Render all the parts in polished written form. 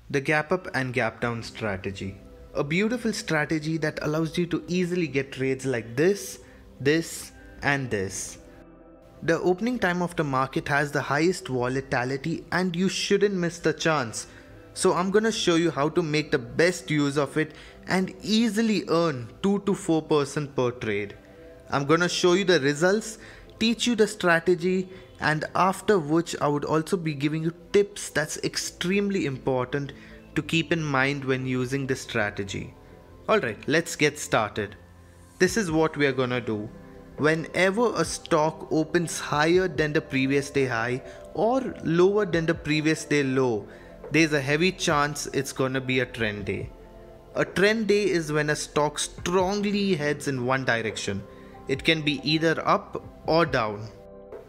The gap up and gap down strategy. A beautiful strategy that allows you to easily get trades like this, and this. The opening time of the market has the highest volatility and you shouldn't miss the chance. So I'm gonna show you how to make the best use of it and easily earn 2 to 4% per trade. I'm gonna show you the results, teach you the strategy, and after which I would also be giving you tips that's extremely important to keep in mind when using this strategy. Alright, let's get started. This is what we are gonna do. Whenever a stock opens higher than the previous day high or lower than the previous day low, there's a heavy chance it's gonna be a trend day. A trend day is when a stock strongly heads in one direction. It can be either up or down.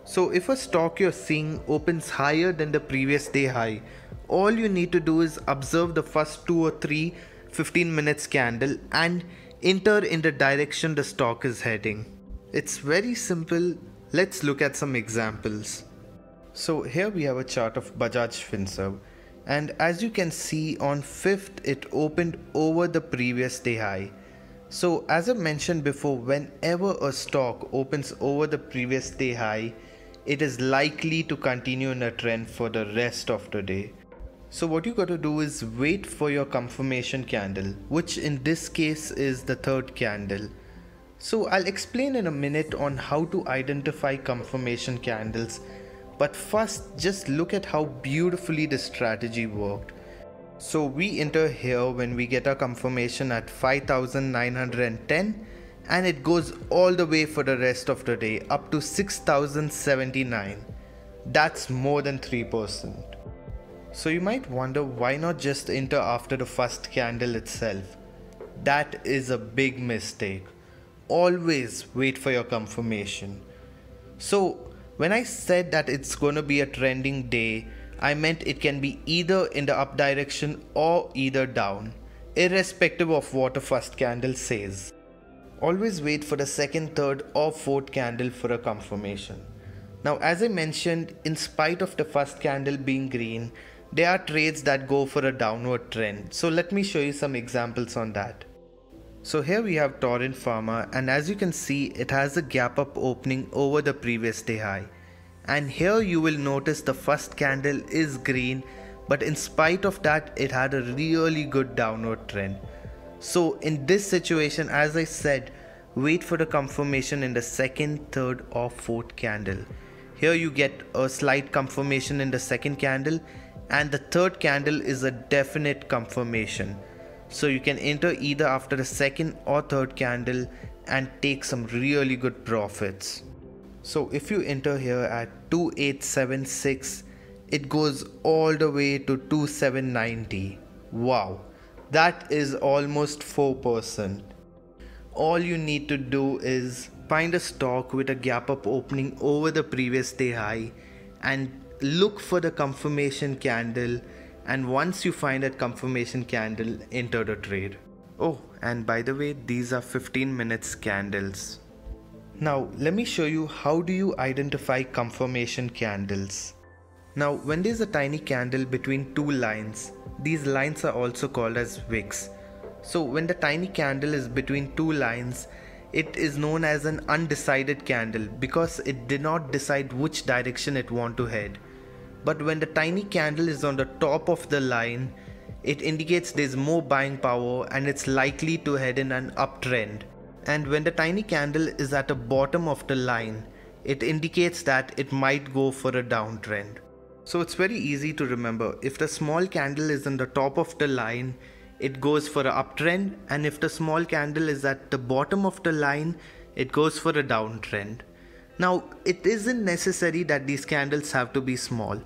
So if a stock you're seeing opens higher than the previous day high, all you need to do is observe the first 2 or 3 15 minutes candle and enter in the direction the stock is heading. It's very simple. Let's look at some examples. So here we have a chart of Bajaj Finserv, and as you can see on 5th it opened over the previous day high. So as I mentioned before, whenever a stock opens over the previous day high, it is likely to continue in a trend for the rest of the day. So what you got to do is wait for your confirmation candle, which in this case is the 3rd candle. So I'll explain in a minute on how to identify confirmation candles, but first just look at how beautifully this strategy worked. So we enter here when we get our confirmation at 5,910 and it goes all the way for the rest of the day up to 6,079. That's more than 3%. So you might wonder why not just enter after the first candle itself. That is a big mistake. Always wait for your confirmation. So when I said that it's gonna be a trending day, I meant it can be either in the up direction or either down, irrespective of what the first candle says. Always wait for the 2nd, 3rd or 4th candle for a confirmation. Now as I mentioned, in spite of the first candle being green, there are trades that go for a downward trend. So let me show you some examples on that. So here we have Torrent Pharma, and as you can see it has a gap up opening over the previous day high. And here you will notice the first candle is green, but in spite of that it had a really good downward trend. So in this situation, as I said, wait for the confirmation in the 2nd, 3rd or 4th candle. Here you get a slight confirmation in the 2nd candle, and the 3rd candle is a definite confirmation. So you can enter either after the 2nd or 3rd candle and take some really good profits. So if you enter here at 2876, it goes all the way to 2790. Wow, that is almost 4%. All you need to do is find a stock with a gap up opening over the previous day high and look for the confirmation candle, and once you find that confirmation candle, enter the trade. Oh, and by the way, these are 15 minutes candles. Now let me show you how do you identify confirmation candles. Now when there's a tiny candle between two lines, these lines are also called as wicks. So when the tiny candle is between two lines, it is known as an undecided candle because it did not decide which direction it want to head. But when the tiny candle is on the top of the line, it indicates there's more buying power and it's likely to head in an uptrend. And when the tiny candle is at the bottom of the line, it indicates that it might go for a downtrend. So it's very easy to remember. If the small candle is on the top of the line, it goes for an uptrend, and if the small candle is at the bottom of the line, it goes for a downtrend. Now, it isn't necessary that these candles have to be small.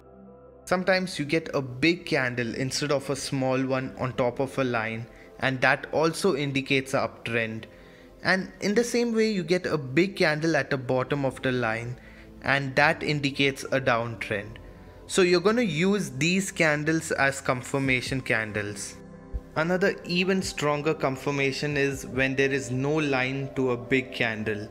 Sometimes you get a big candle instead of a small one on top of a line, and that also indicates an uptrend. And in the same way, you get a big candle at the bottom of the line, and that indicates a downtrend. So you're going to use these candles as confirmation candles. Another even stronger confirmation is when there is no line to a big candle.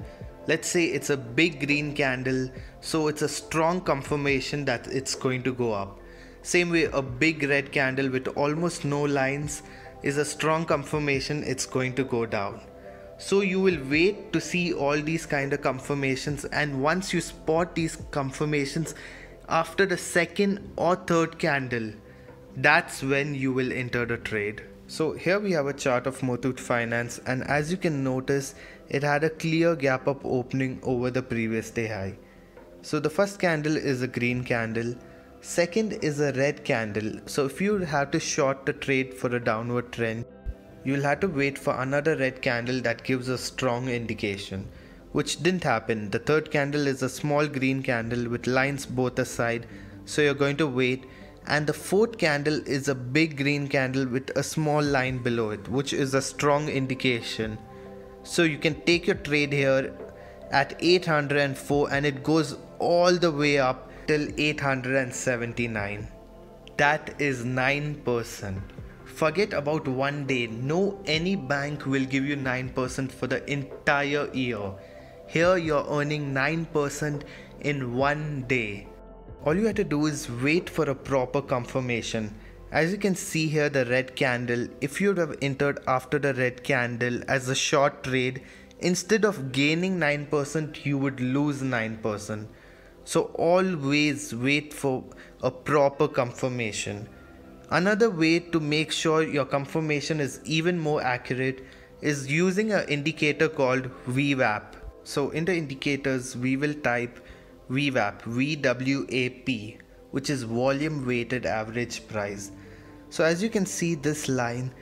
Let's say it's a big green candle, so it's a strong confirmation that it's going to go up. Same way, a big red candle with almost no lines is a strong confirmation it's going to go down. So you will wait to see all these kind of confirmations, and once you spot these confirmations after the second or third candle, that's when you will enter the trade. So here we have a chart of Muthoot Finance, and as you can notice, it had a clear gap up opening over the previous day high. So the first candle is a green candle, second is a red candle. So if you have to short the trade for a downward trend, you'll have to wait for another red candle that gives a strong indication, which didn't happen. The third candle is a small green candle with lines both aside, so you're going to wait. And the fourth candle is a big green candle with a small line below it, which is a strong indication. So you can take your trade here at 804, and it goes all the way up till 879. That is 9%. Forget about one day. No, any bank will give you 9% for the entire year. Here you're earning 9% in one day. All you have to do is wait for a proper confirmation. As you can see here, the red candle, if you would have entered after the red candle as a short trade, instead of gaining 9%, you would lose 9%. So always wait for a proper confirmation. Another way to make sure your confirmation is even more accurate is using an indicator called VWAP. So in the indicators, we will type VWAP, VWAP, which is volume weighted average price. So as you can see this line,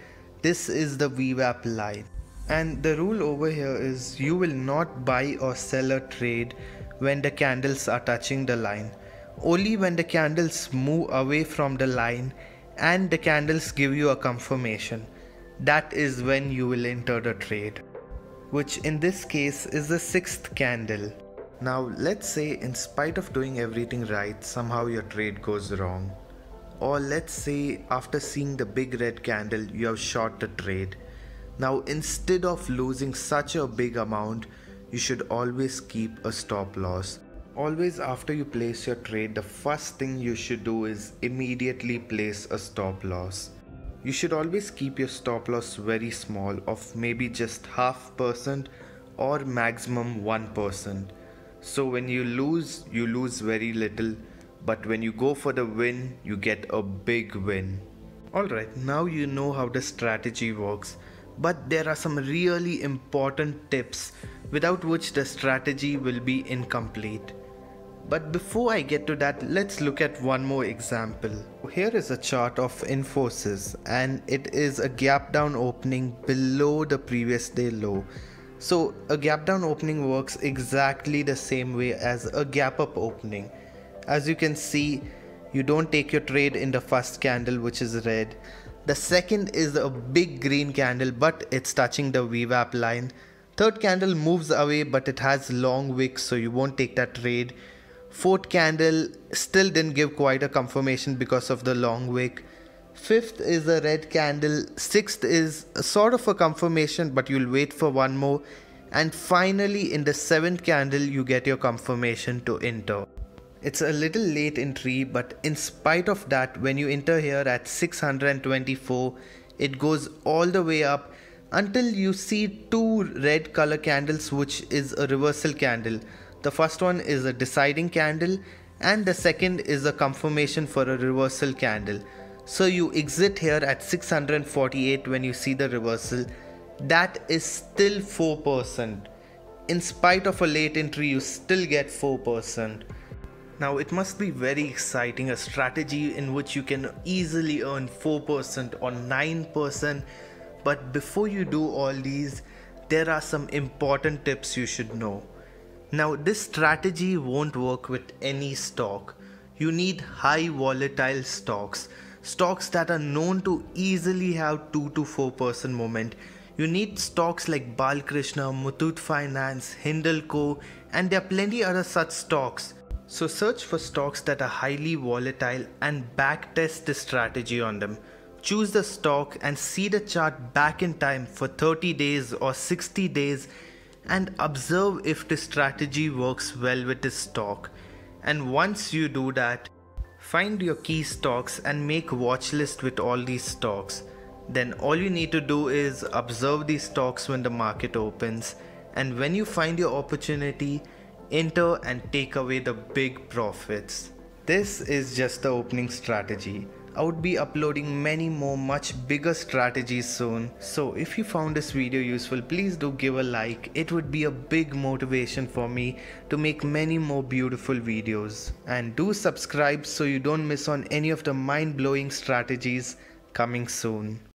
this is the VWAP line. And the rule over here is you will not buy or sell a trade when the candles are touching the line. Only when the candles move away from the line and the candles give you a confirmation, that is when you will enter the trade, which in this case is the sixth candle. Now let's say in spite of doing everything right, somehow your trade goes wrong. Or let's say after seeing the big red candle, you have short the trade. Now instead of losing such a big amount, you should always keep a stop loss. Always after you place your trade, the first thing you should do is immediately place a stop loss. You should always keep your stop loss very small, of maybe just 0.5% or maximum 1%. So when you lose very little, but when you go for the win, you get a big win. Alright, now you know how the strategy works, but there are some really important tips without which the strategy will be incomplete. But before I get to that, let's look at one more example. Here is a chart of Infosys, and it is a gap down opening below the previous day low. So a gap down opening works exactly the same way as a gap up opening. As you can see, you don't take your trade in the first candle, which is red. The second is a big green candle, but it's touching the VWAP line. Third candle moves away, but it has long wicks, so you won't take that trade. Fourth candle still didn't give quite a confirmation because of the long wick. Fifth is a red candle. Sixth is a sort of a confirmation, but you'll wait for one more. And finally, in the seventh candle, you get your confirmation to enter. It's a little late entry, but in spite of that, when you enter here at 624, it goes all the way up until you see two red color candles, which is a reversal candle. The first one is a deciding candle and the second is a confirmation for a reversal candle. So you exit here at 648 when you see the reversal. That is still 4%. In spite of a late entry, you still get 4%. Now it must be very exciting, a strategy in which you can easily earn 4% or 9%. But before you do all these, there are some important tips you should know. Now this strategy won't work with any stock. You need high volatile stocks. Stocks that are known to easily have 2 to 4% movement. You need stocks like Balkrishna, Muthoot Finance, Hindalco, and there are plenty other such stocks. So search for stocks that are highly volatile and backtest the strategy on them. Choose the stock and see the chart back in time for 30 days or 60 days and observe if the strategy works well with this stock. And once you do that, Find your key stocks and make watch list with all these stocks. Then all you need to do is observe these stocks when the market opens, and when you find your opportunity, enter and take away the big profits. This is just the opening strategy. I would be uploading many more much bigger strategies soon. So if you found this video useful, please do give a like. It would be a big motivation for me to make many more beautiful videos. And do subscribe so you don't miss on any of the mind-blowing strategies coming soon.